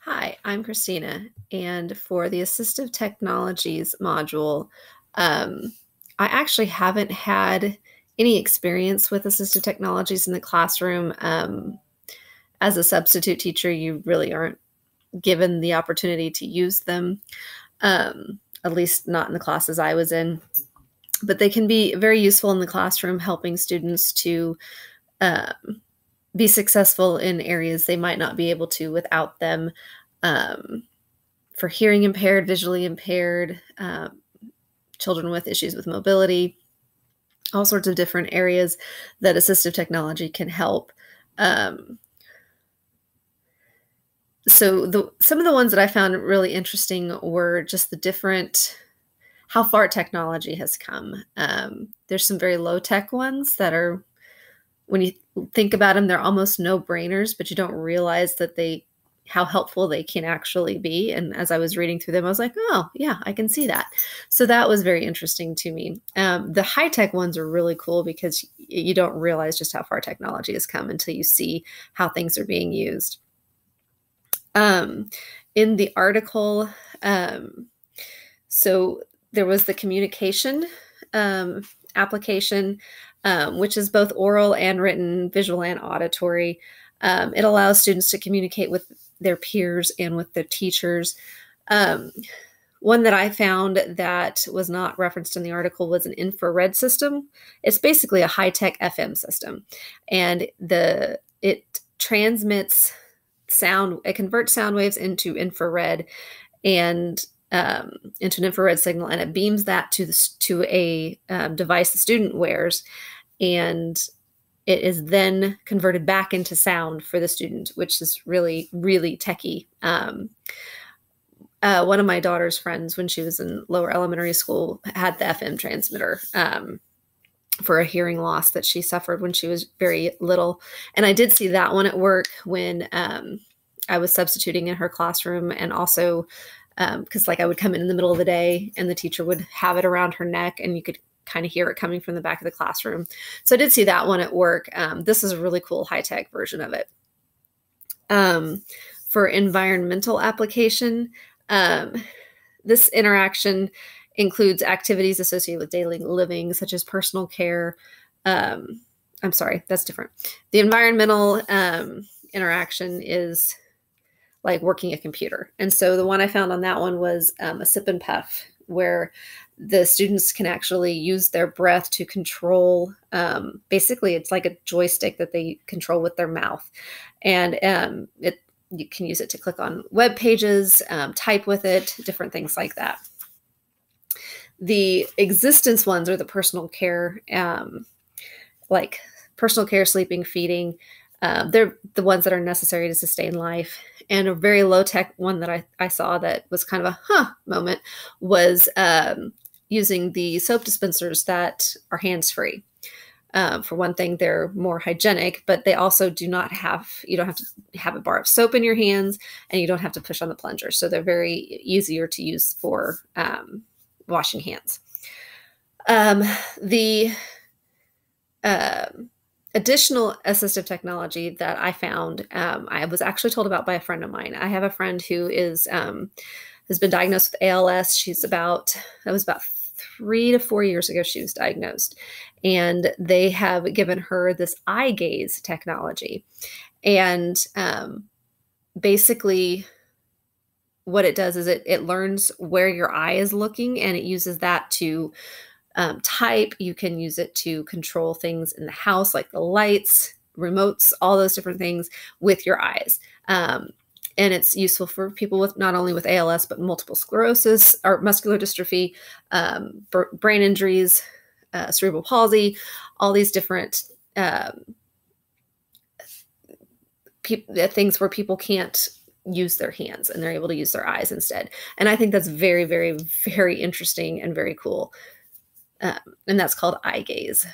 Hi, I'm Christina, and for the Assistive Technologies module, um, I actually haven't had any experience with assistive technologies in the classroom. As a substitute teacher, you really aren't given the opportunity to use them, at least not in the classes I was in. But they can be very useful in the classroom, helping students to um, be successful in areas they might not be able to without them. Um, for hearing impaired, visually impaired, children with issues with mobility, all sorts of different areas that assistive technology can help. Um, so some of the ones that I found really interesting were just the different how far technology has come. There's some very low tech ones that are, when you think about them, they're almost no brainers, but you don't realize that how helpful they can actually be. And as I was reading through them, I was like, oh, yeah, I can see that. So that was very interesting to me. The high tech ones are really cool because you don't realize just how far technology has come until you see how things are being used. In the article, so there was the communication application, which is both oral and written, visual and auditory. It allows students to communicate with their peers and with their teachers. One that I found that was not referenced in the article was an infrared system. It's basically a high-tech FM system, and it transmits sound. It converts sound waves into infrared and into an infrared signal, and it beams that to a device the student wears, and it is then converted back into sound for the student, which is really, really techy. One of my daughter's friends, when she was in lower elementary school, had the FM transmitter for a hearing loss that she suffered when she was very little. And I did see that one at work when I was substituting in her classroom, and also because I would come in the middle of the day and the teacher would have it around her neck and you could kind of hear it coming from the back of the classroom. So I did see that one at work. This is a really cool high-tech version of it. For environmental application, this interaction includes activities associated with daily living, such as personal care. I'm sorry, that's different. The environmental interaction is like working a computer. And so the one I found on that one was a sip and puff, where the students can actually use their breath to control. Basically, it's like a joystick that they control with their mouth. And you can use it to click on web pages, type with it, different things like that. The existence ones are the personal care, like personal care, sleeping, feeding. They're the ones that are necessary to sustain life. And a very low-tech one that I saw that was kind of a huh moment was using the soap dispensers that are hands-free. For one thing, they're more hygienic, but they also you don't have to have a bar of soap in your hands, and you don't have to push on the plunger. So they're very easier to use for washing hands. The additional assistive technology that I found, I was actually told about by a friend of mine. I have a friend who has been diagnosed with ALS. That was about 3 to 4 years ago she was diagnosed. And they have given her this eye gaze technology. And basically what it does is it learns where your eye is looking, and it uses that to type. You can use it to control things in the house, like the lights, remotes, all those different things with your eyes. And it's useful for people with not only with ALS, but multiple sclerosis or muscular dystrophy, brain injuries, cerebral palsy, all these different things where people can't use their hands and they're able to use their eyes instead. And I think that's very, very, very interesting and very cool. And that's called eye gaze.